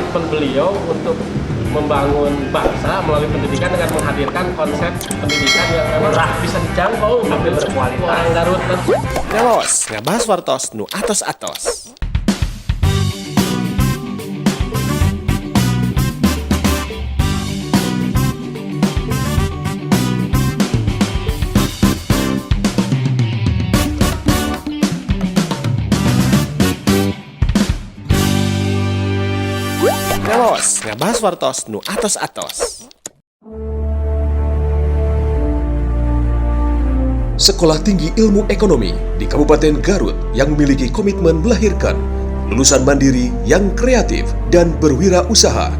komitmen beliau untuk membangun bangsa melalui pendidikan dengan menghadirkan konsep pendidikan yang memang bisa dijangkau tapi berkualitas orang Garut. Telos ngabahas wartos nu atos-atos. Telos ngabahas wartos nu atos-atos. Sekolah Tinggi Ilmu Ekonomi di Kabupaten Garut yang memiliki komitmen melahirkan lulusan mandiri yang kreatif dan berwirausaha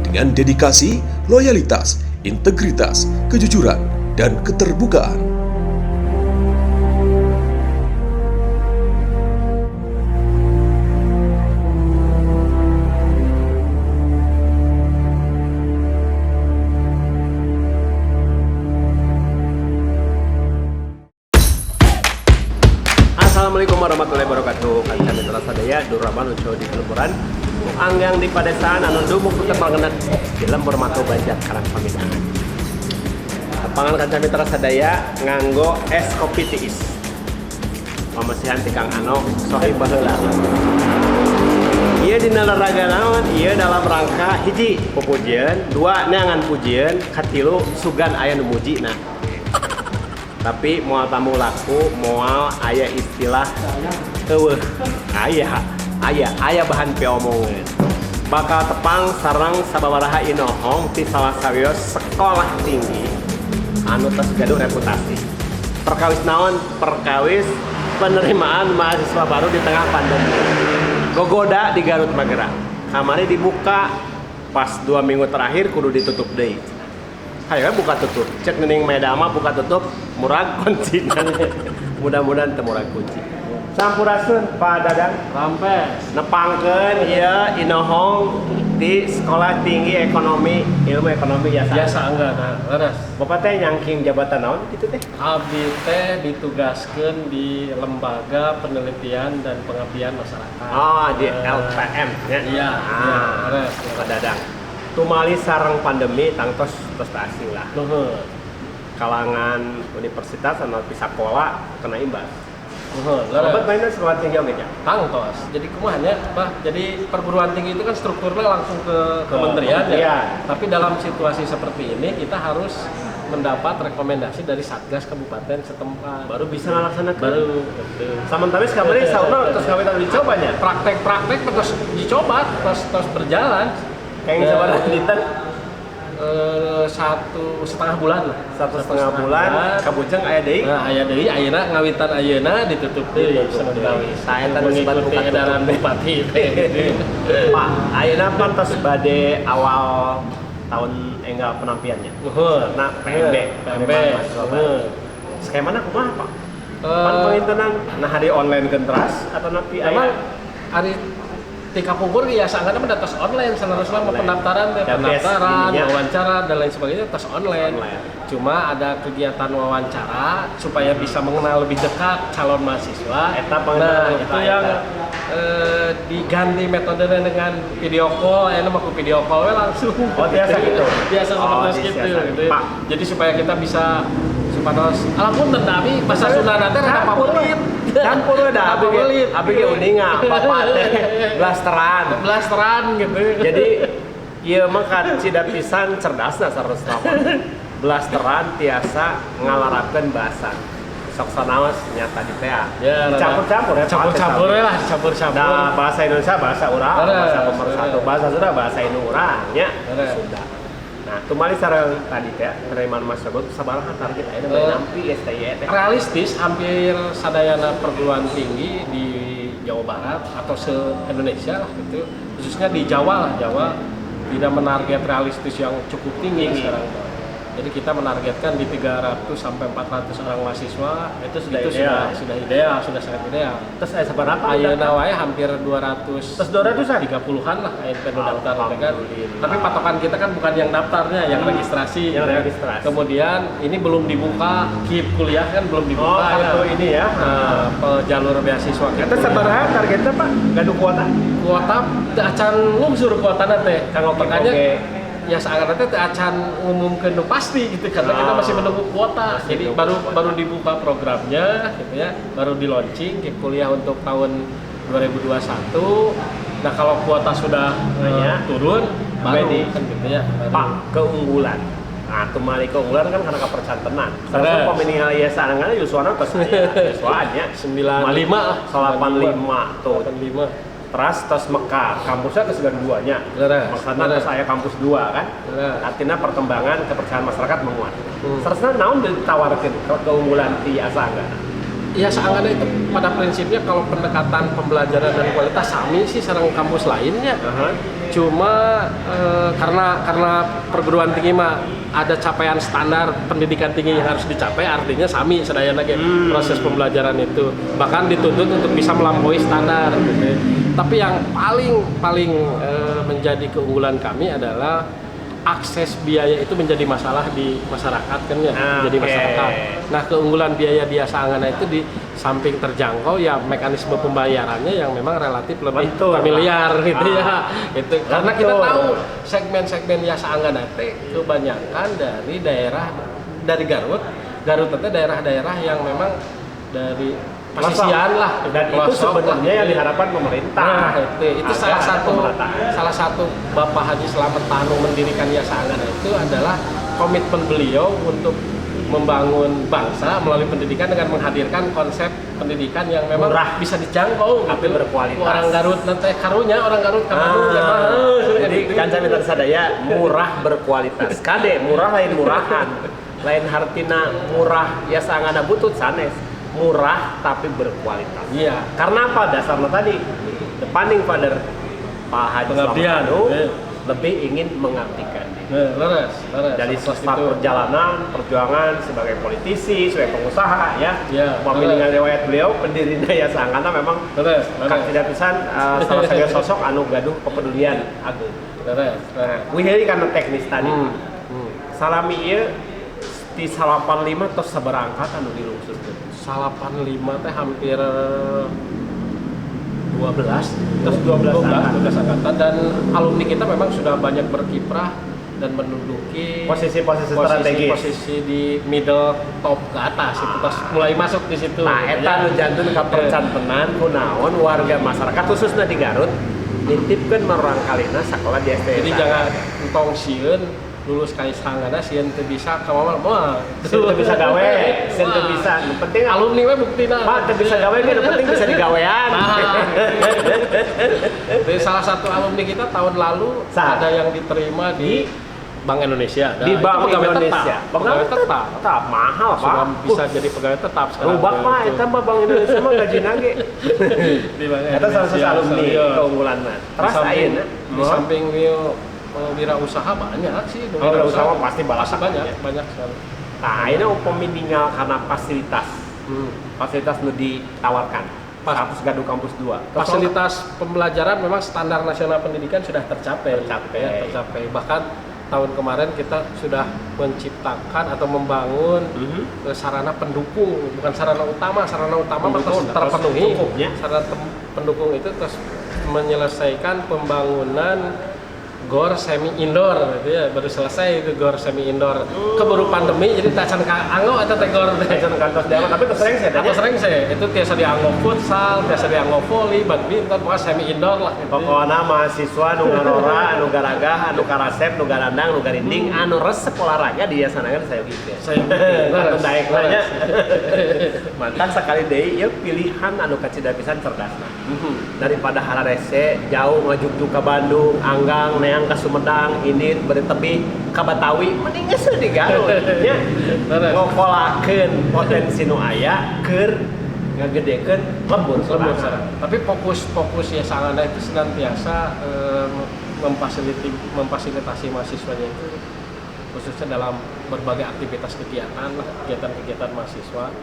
dengan dedikasi, loyalitas, integritas, kejujuran, dan keterbukaan. Assalamualaikum warahmatullahi wabarakatuh. Kami Mitra Sadaya Duraman Unsur di Kelemburan anggang di Padesaan anu dumuk tepangeunna di Lembur Mato Banjar Karang Pamindahan. Lapangan Kancah Mitra Sadaya nganggo es kopi tiis. Pamesihan ti Kang Ano sohib baheula. Ieu dina olahraga naon? Ieu dalam rangka hiji pupujeun, dua neangan pujeun, katilu sugan aya nu mujina. Tapi moal tamu laku, moal aya istilah eueuh aya bahan piomongeun. Bakal tepang sareng sababaraha inohong ti salah sawios sekolah tinggi anu tos gaduh reputasi. Perkawis naon? Perkawis penerimaan mahasiswa baru di tengah pandemi. Gogoda di Garut Magelang. Kamari dibuka pas 2 minggu terakhir kudu ditutup deui. Hayo buka tutup, cek nening medama buka tutup, murag kunci. Mudah-mudahan teu murag kunci. Sampurasun Pak Dadang, Rampes. nepangkeun ieu inohong di Sekolah Tinggi Ekonomi Ilmu Ekonomi Biasa enggak nah, leres. Bapak teh nyangking jabatan naon kitu teh? Abdi teh ditugaskeun di Lembaga Penelitian dan Pengabdian Masyarakat. Oh, di LPM ya. Iya, leres. Pak Dadang. Tumali sareng pandemi tangtos prestasi lah. Nuhun. Kalangan universitas anu bisa sekolah kena imbas. Nuhun, Sobat leres. mainan sekolah tinggi oge nya. Tangtos. Jadi kumaha nya, Bah? Jadi perguruan tinggi itu kan strukturnya langsung ke kementerian ya. kementerian. Tapi dalam situasi seperti ini kita harus mendapat rekomendasi dari Satgas Kabupaten setempat. Baru bisa ngalaksanakeun. Baru. Samentara kamari sauna terus kawin dicoba nya. Praktek terus dicoba, terus berjalan. Kayak sabar dinten 1,5 bulan lah. 1,5 bulan kabujeng aya deui. Nah, aya deui ayeuna ngawitan ayeuna ditutup deui sementara. Saya tadi sempat Mengikuti buka edaran bupati. Pak, ayeuna pantas bade awal tahun enggal penampiannya. Nah, PMB, skemana kumaha, Pak? Pan pengintenan nah hari online gentras atau napi Memang aya hari tika pungkur ya sangatnya mendatas online seharusnya Online. pendaftaran Dan tes ininya. wawancara dan lain sebagainya tes online. Cuma ada kegiatan wawancara supaya bisa mengenal lebih dekat calon mahasiswa. Eta Nah, pengenalan itu yang diganti metodenya dengan video call, enak aku video call langsung. Oh, biasa gitu? Biasa seperti itu. Gitu. Pak. Jadi supaya kita bisa supados alamun tetapi bahasa Sunda nanti ada favorit. campur dah abi ge uninga bapak teh blasteran gitu. jadi ieu mah kan cida pisan cerdasna sarua blasteran tiasa ngalarakeun bahasa sok sanaos nyata di teh Ya, campur-campur ya campur-campur lah, campur-campur. nah bahasa Indonesia bahasa urang bahasa pemersatu bahasa Sunda bahasa Inurang nya Sunda. Nah, tumali sareng tadi teh penerimaan mahasiswa sabaraha target aya nampi STY teh. Realistis hampir sadayana perguruan tinggi di Jawa Barat atau se-Indonesia lah gitu. Khususnya di Jawa lah, Jawa tidak menarget realistis yang cukup tinggi sekarang. Jadi kita menargetkan di 300 sampai 400 orang mahasiswa Itu sudah ideal. sudah ideal, sudah sangat ideal. Terus seberapa? Ayeuna wae hampir 200. Terus 200-an? 30-an lah aya nu daftar kan. Alhamdulillah. Tapi patokan kita kan bukan yang daftarnya, yang registrasi. Yang gitu ya. registrasi. Kemudian ini belum dibuka, KIP kuliah kan belum dibuka kartu ini ya. jalur beasiswa kita. Itu seberapa targetnya Pak? Gaduh kuota? Kuota teu acan lungsur kuotana teh. Kang Makanya ya seakan teh acan ngumumkeun nu pasti gitu karena kita masih menunggu kuota. Jadi baru dibuka programnya gitu ya, baru di launching KIP kuliah untuk tahun 2021. Nah, kalau kuota sudah turun baru kan gitu ya. Pak, keunggulan. Nah, kembali keunggulan kan karena kepercantenan. Terus pemilihan sanangan Yuswana ke saya. Yuswanya 95 lah, 85 tuh. 85. Terus Mekar, kampusnya ke segala duanya. Maksudnya saya kampus 2 kan. Artinya perkembangan kepercayaan masyarakat menguat. Terusnya naon ditawarkan keunggulan di Asangga? Ya seanggana itu pada prinsipnya kalau pendekatan pembelajaran dan kualitas sami sih sareng kampus lainnya. Cuma karena perguruan tinggi mah ada capaian standar pendidikan tinggi yang harus dicapai, artinya sami sadayana ge proses pembelajaran itu bahkan dituntut untuk bisa melampaui standar gitu. Tapi yang paling menjadi keunggulan kami adalah akses biaya itu menjadi masalah di masyarakat kan ya, menjadi masyarakat. Nah, keunggulan biaya di Asangana itu di samping terjangkau ya mekanisme pembayarannya yang memang relatif lebih familiar gitu ya. Itu karena kita tahu segmen-segmen Asangana itu kebanyakan dari Garut. Garut itu daerah-daerah yang memang dari pasisian lah, dan itu sebenarnya yang diharapkan pemerintah. Nah, itu salah satu Bapak Haji Slamet Tanu mendirikan Asangana itu adalah komitmen beliau untuk membangun bangsa melalui pendidikan dengan menghadirkan konsep pendidikan yang memang murah, bisa dijangkau tapi berkualitas. Orang Garut nanti karunya orang Garut jadi kanca mitra sadaya murah berkualitas. Kade murah lain murahan, lain hartina murah Asangana butut sanes. Murah tapi berkualitas. Iya. Karena apa? Dasarnya tadi the founding father Pak Haji Slamet lebih ingin mengabdikan. Leres. Dari start perjalanan, perjuangan sebagai politisi, sebagai pengusaha ya. Memiliki riwayat beliau pendiri Asangana memang tidak pisan salah satu sosok anu gaduh kepedulian agung. Wihari karena teknis tadi. Salami ieu di 85 terus seberangkat anu dilungsurkeun. 85 teh hampir 12 angkatan dan alumni kita memang sudah banyak berkiprah dan menduduki posisi di middle top ke atas itu pas mulai masuk di situ. Nah, eta nu janten kapercantenan kunaon warga masyarakat khususnya di Garut nitipkeun marang kalina sakola di STS. Jadi jangan entong sieun lulus ka Asangana sieun teu bisa ka mah sieun teu bisa gawe, sieun teu bisa. Nu penting alumni we buktina. Pak teu bisa gawe ge penting bisa digawean. Dari salah satu alumni kita tahun lalu ada yang diterima di Bank Indonesia. Di Bank Indonesia. Pegawai tetap mahal, Pak. Sudah bisa jadi pegawai tetap sekarang. Rubak mah eta mah Bank Indonesia mah gajina ge. Di Bank Eta salah satu alumni keunggulanna. Terus ayeuna di samping wirausaha banyak sih. Wirausaha pasti banyak sekali. Nah, ini upami ninggal karena fasilitas. Fasilitas nu ditawarkan. Kampus Gaduh Kampus 2. Fasilitas pembelajaran memang standar nasional pendidikan sudah tercapai. Bahkan tahun kemarin kita sudah menciptakan atau membangun sarana pendukung, bukan sarana utama terpenuhi. Sarana pendukung itu terus menyelesaikan pembangunan GOR semi indoor gitu ya, baru selesai itu GOR semi indoor. Keburu pandemi jadi tacan anggo atau teh GOR tacan kantos dewa, tapi terus sering saya itu biasa dianggo futsal, biasa dianggo volley, badminton, pokoknya semi indoor lah. Pokoknya mahasiswa nu ngarora, anu garagah, anu karasep, nu garandang, nu garinding, anu resep olahraga di Asangana saya gitu. Saya anu daek nya. Mantan sekali deui ieu pilihan anu kacida pisan cerdasna. Daripada halarese jauh ngajuk ka Bandung, Anggang, Neang ka Sumedang, ini beri tebih ka Batawi, mending geus di Garut nya. Ngokolakeun potensi nu aya keur ngagedekeun lembur sarana. Tapi fokus Asangana itu senantiasa memfasilitasi mahasiswanya itu khususnya dalam berbagai aktivitas kegiatan, kegiatan mahasiswa.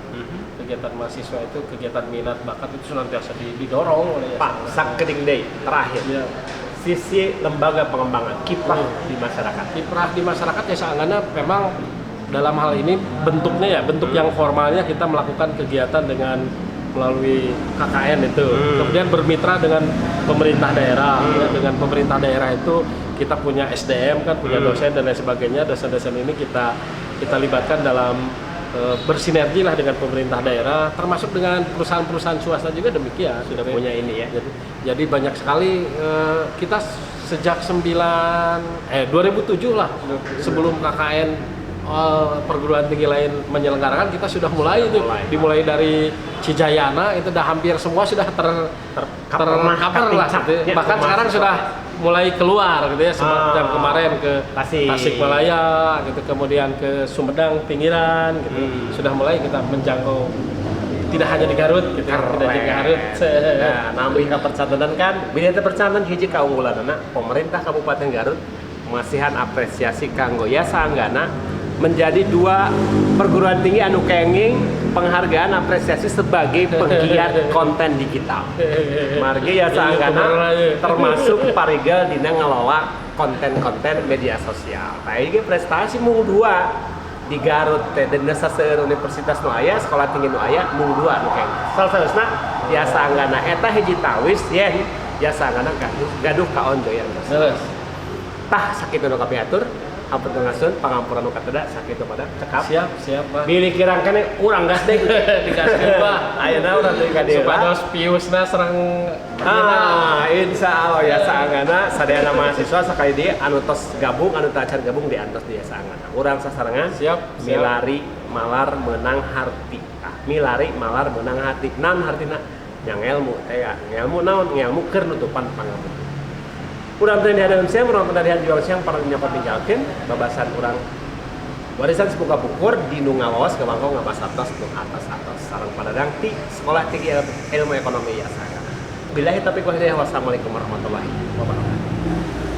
Kegiatan mahasiswa itu kegiatan minat bakat itu senantiasa didorong oleh Pak Sakeding Day terakhir. Ya. Sisi lembaga pengembangan kiprah di masyarakat. Kiprah di masyarakat ya seanggana memang dalam hal ini bentuknya ya bentuk yang formalnya kita melakukan kegiatan dengan melalui KKN itu, kemudian bermitra dengan pemerintah daerah. Ya, dengan pemerintah daerah itu kita punya SDM kan, punya dosen dan lain sebagainya. Dosen-dosen ini kita libatkan dalam bersinergi lah dengan pemerintah daerah, termasuk dengan perusahaan-perusahaan swasta juga demikian. Sudah punya ini ya. Jadi banyak sekali kita sejak 2007 lah, sebelum KKN perguruan tinggi lain menyelenggarakan, kita sudah mulai itu. Dimulai dari Cijayana itu udah hampir semua sudah tercover lah gitu. Ya, Bahkan sekarang sudah mulai keluar gitu ya, semacam kemarin ke Tasikmalaya gitu, kemudian ke Sumedang pinggiran gitu. Sudah mulai kita menjangkau tidak hanya di Garut gitu, tidak di Garut. Nah, nambahin ke percatatan kan, beda percatatan hiji keunggulan anak pemerintah Kabupaten Garut masihan apresiasi kanggo Yasa Anggana menjadi 2 perguruan tinggi anu kenging penghargaan apresiasi sebagai penggiat konten digital. Margi Yasa Anggana termasuk parigal dina ngelola konten-konten media sosial. Nah, ini prestasi mung 2 di Garut teh dan saseueur universitas nu aya, sekolah tinggi nu aya mung 2 anu kenging. Salah-salusna Yasa Anggana eta hiji tawis yen Yasa Anggana gaduh ka ondo ya. Tah sakit nu kapiatur ampun ngasun pangampuran nu kateda sakit pada cekap Siap Pak. bilih kirangkene urang gas deui Digaskeun Pak. ayeuna urang deui ka dieu Supados piusna serang insyaallah ya saanggana sadayana mahasiswa sakali dieu anu tos gabung anu teu acan gabung diantos di saanggana urang sasarengan Siap. milari malar menang harti milari malar menang hati naon hartina yang ilmu teh ya ilmu naon ilmu keur nutupan pangapunten. Urang teh dihadapkeun siang, urang teh jual siang para nyapa tinggalkeun babasan urang warisan sepuka bukur di nu ngawawas ke bangkong ngabas atas nu atas sareng padadang ti sekolah tinggi ilmu ekonomi ya saya. Billahi taufiq wal hidayah. Wassalamualaikum warahmatullahi wabarakatuh.